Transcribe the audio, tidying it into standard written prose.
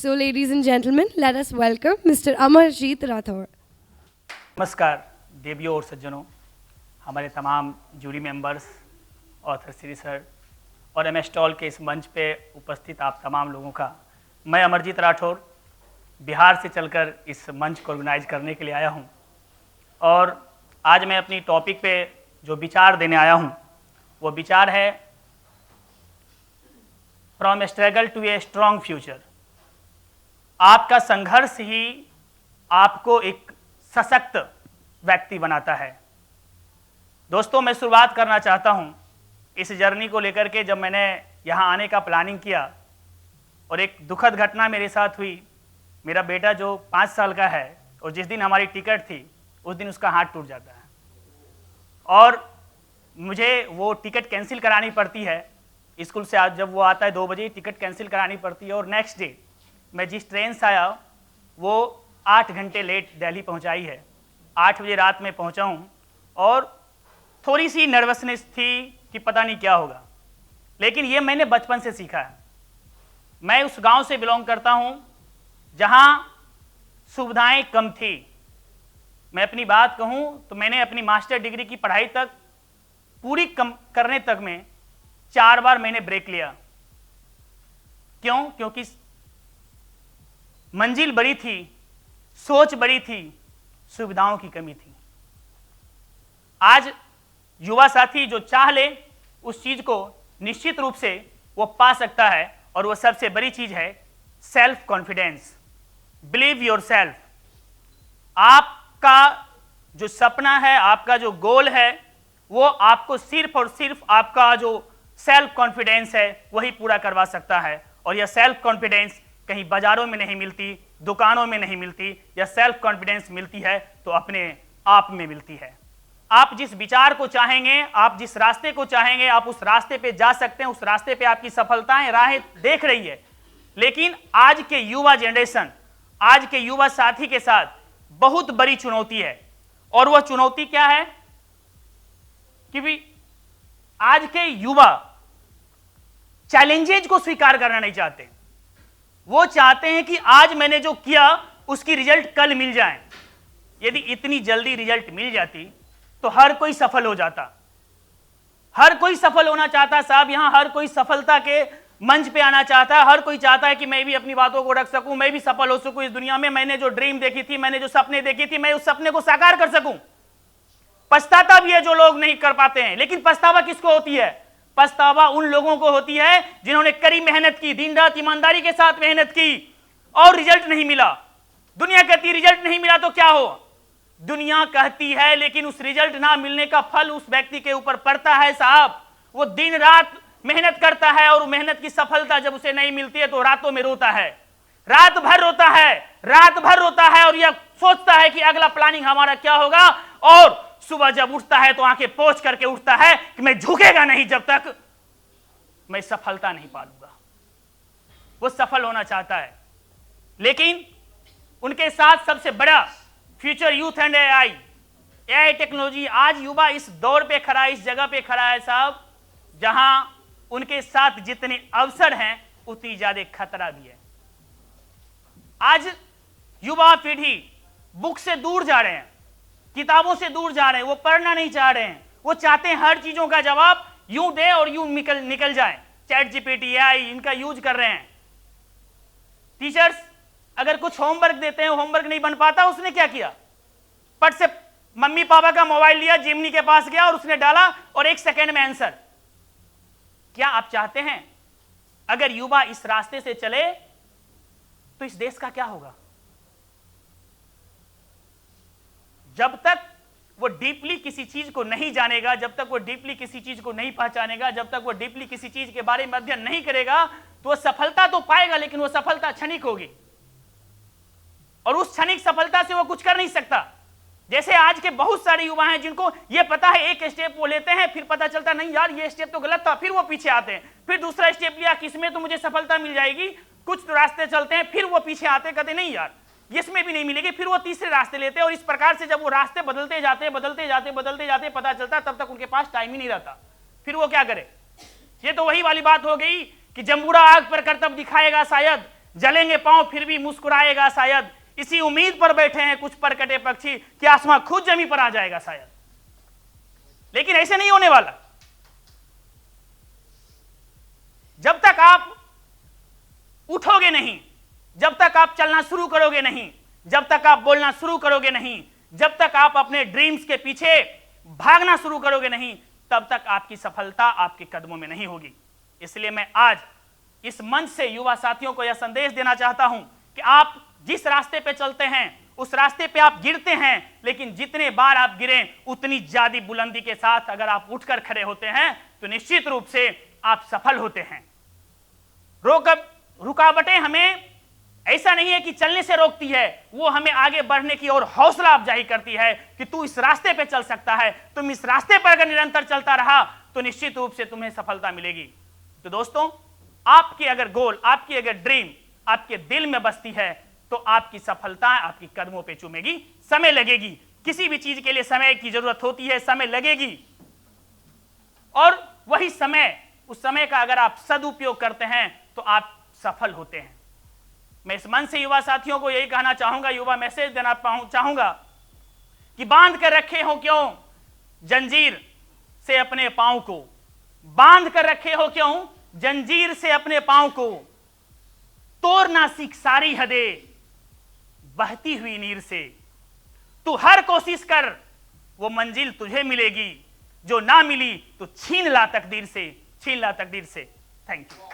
So, ladies and gentlemen, let us welcome Mr. Amarjeet Rathore. नमस्कार देवियों और सज्जनों, हमारे तमाम jury members, author Shri sir और एम स्टॉल के इस मंच पे उपस्थित आप तमाम लोगों का मैं अमरजीत राठौर बिहार से चलकर इस मंच को ऑर्गेनाइज करने के लिए आया हूं। और आज मैं अपनी टॉपिक पे जो विचार देने आया हूं वो विचार है from struggle to a strong future. आपका संघर्ष ही आपको एक सशक्त व्यक्ति बनाता है। दोस्तों, मैं शुरुआत करना चाहता हूं इस जर्नी को लेकर के। जब मैंने यहां आने का प्लानिंग किया और एक दुखद घटना मेरे साथ हुई। मेरा बेटा जो 5 साल का है और जिस दिन हमारी टिकट थी उस दिन उसका हाथ टूट जाता है और मुझे वो टिकट कैंसिल करानी पड़ती है। स्कूल से आज जब वो आता है 2 बजे टिकट कैंसिल करानी पड़ती है और नेक्स्ट डे मैं जिस ट्रेन से आया वो 8 घंटे लेट दिल्ली पहुंचाई है। 8 बजे रात में पहुंचा हूं और थोड़ी सी नर्वसनेस थी कि पता नहीं क्या होगा, लेकिन ये मैंने बचपन से सीखा है। मैं उस गांव से बिलोंग करता हूं जहां सुविधाएं कम थी। मैं अपनी बात कहूं तो मैंने अपनी मास्टर डिग्री की पढ़ाई तक पूरी करने तक में 4 बार मैंने ब्रेक लिया। क्यों? क्योंकि मंजिल बड़ी थी, सोच बड़ी थी, सुविधाओं की कमी थी। आज युवा साथी जो चाह ले उस चीज को निश्चित रूप से वो पा सकता है और वो सबसे बड़ी चीज है self confidence. Believe your self. आपका जो सपना है, आपका जो गोल है, वो आपको सिर्फ और सिर्फ आपका जो सेल्फ कॉन्फिडेंस है वही पूरा करवा सकता है। और यह सेल्फ कॉन्फिडेंस कहीं बाजारों में नहीं मिलती, दुकानों में नहीं मिलती। यह सेल्फ कॉन्फिडेंस मिलती है तो अपने आप में मिलती है। आप जिस विचार को चाहेंगे, आप जिस रास्ते को चाहेंगे, आप उस रास्ते पे जा सकते हैं। उस रास्ते पे आपकी सफलताएं राहें देख रही है। लेकिन आज के युवा जनरेशन, आज के युवा साथी के साथ बहुत बड़ी चुनौती है। और वह चुनौती क्या है कि भी आज के युवा चैलेंजेस को स्वीकार करना नहीं चाहते। वो चाहते हैं कि आज मैंने जो किया उसकी रिजल्ट कल मिल जाए। यदि इतनी जल्दी रिजल्ट मिल जाती तो हर कोई सफल हो जाता। हर कोई सफल होना चाहता है साहब। यहां हर कोई सफलता के मंच पे आना चाहता है। हर कोई चाहता है कि मैं भी अपनी बातों को रख सकूं, मैं भी सफल हो सकूं इस दुनिया में। मैंने जो ड्रीम देखी थी, मैंने जो सपने देखी थी, मैं उस सपने को साकार कर सकूं। पछताता भी है जो लोग नहीं कर पाते हैं। लेकिन पछतावा किसको होती है? पछतावा उन लोगों को होती है जिन्होंने कड़ी मेहनत की, दिन रात ईमानदारी के साथ मेहनत की और रिजल्ट नहीं मिला। दुनिया कहती है रिजल्ट नहीं मिला तो क्या हो? दुनिया कहती है, लेकिन उस रिजल्ट ना मिलने का फल उस व्यक्ति के ऊपर पड़ता है साहब। वो दिन रात मेहनत करता है और मेहनत की सफलता जब उसे नहीं मिलती है तो रातों में रोता है, रात भर रोता है, रात भर रोता है और यह सोचता है कि अगला प्लानिंग हमारा क्या होगा। और सुबह जब उठता है तो आंखें पोंछ करके उठता है कि मैं झुकेगा नहीं जब तक मैं सफलता नहीं पालूंगा। वो सफल होना चाहता है, लेकिन उनके साथ सबसे बड़ा future youth and AI technology. आज युवा इस दौर पे खड़ा है, इस जगह पे खड़ा है साहब, जहां उनके साथ जितने अवसर हैं उतनी ज्यादा खतरा भी है। आज युवा पीढ़ी बुक से दूर जा रहे हैं, किताबों से दूर जा रहे हैं। वो पढ़ना नहीं चाह रहे हैं। वो चाहते हैं हर चीजों का जवाब यूं दे और यूं निकल जाए। चैट जीपीटी, एआई इनका यूज कर रहे हैं। टीचर्स अगर कुछ होमवर्क देते हैं, होमवर्क नहीं बन पाता, उसने क्या किया? पट से मम्मी पापा का मोबाइल लिया, जेमिनी के पास गया और उसने डाला और 1 सेकेंड में आंसर। क्या आप चाहते हैं अगर युवा इस रास्ते से चले तो इस देश का क्या होगा? जब तक वो डीपली किसी चीज को नहीं जानेगा, जब तक वो डीपली किसी चीज को नहीं पहचानेगा, जब तक वो डीपली किसी चीज के बारे में अध्ययन नहीं करेगा तो वो सफलता तो पाएगा, लेकिन वो सफलता क्षणिक होगी और उस क्षणिक सफलता से वो कुछ कर नहीं सकता। जैसे आज के बहुत सारे युवा हैं जिनको ये पता है, एक स्टेप वो लेते हैं, फिर पता चलता नहीं यार ये स्टेप तो गलत था, फिर वो पीछे आते हैं। फिर दूसरा स्टेप लिया, किसमें तो मुझे सफलता मिल जाएगी, कुछ तो रास्ते चलते हैं, फिर वो पीछे आते, कहते नहीं यार इसमें भी नहीं मिलेगी, फिर वो तीसरे रास्ते लेते हैं। और इस प्रकार से जब वो रास्ते बदलते जाते पता चलता तब तक उनके पास टाइम ही नहीं रहता। फिर वो क्या करे? ये तो वही वाली बात हो गई कि जंबूरा आग पर करतब दिखाएगा शायद, जलेंगे पांव फिर भी मुस्कुराएगा शायद, इसी उम्मीद पर बैठे हैं कुछ परकटे पक्षी कि आसमां खुद जमीन पर आ जाएगा शायद। लेकिन ऐसे नहीं होने वाला। जब तक आप उठोगे नहीं, जब तक आप चलना शुरू करोगे नहीं, जब तक आप बोलना शुरू करोगे नहीं, जब तक आप अपने ड्रीम्स के पीछे भागना शुरू करोगे नहीं, तब तक आपकी सफलता आपके कदमों में नहीं होगी। इसलिए मैं आज इस मंच से युवा साथियों को यह संदेश देना चाहता हूं कि आप जिस रास्ते पे चलते हैं उस रास्ते पे आप गिरते हैं, लेकिन जितने बार आप गिरें उतनी ज्यादा बुलंदी के साथ अगर आप उठकर खड़े होते हैं तो निश्चित रूप से आप सफल होते हैं। रुकावटें हमें ऐसा नहीं है कि चलने से रोकती है, वो हमें आगे बढ़ने की और हौसला अफजाई करती है कि तू इस रास्ते पे चल सकता है। तुम इस रास्ते पर अगर निरंतर चलता रहा तो निश्चित रूप से तुम्हें सफलता मिलेगी। तो दोस्तों, आपकी अगर गोल, आपकी अगर ड्रीम आपके दिल में बसती है तो आपकी सफलता आपकी कदमों पे चूमेगी। समय लगेगी, किसी भी चीज के लिए समय की जरूरत होती है, समय लगेगी, और वही समय, उस समय का अगर आप सदुपयोग करते हैं तो आप सफल होते हैं। मैं इस मन से युवा साथियों को यही कहना चाहूंगा, युवा मैसेज देना चाहूंगा कि बांध कर रखे हो क्यों जंजीर से अपने पांव को, बांध कर रखे हो क्यों जंजीर से अपने पांव को, तोड़ना सीख सारी हदें बहती हुई नीर से। तू हर कोशिश कर, वो मंजिल तुझे मिलेगी, जो ना मिली तो छीन ला तकदीर से, छीन ला तकदीर से। Thank you.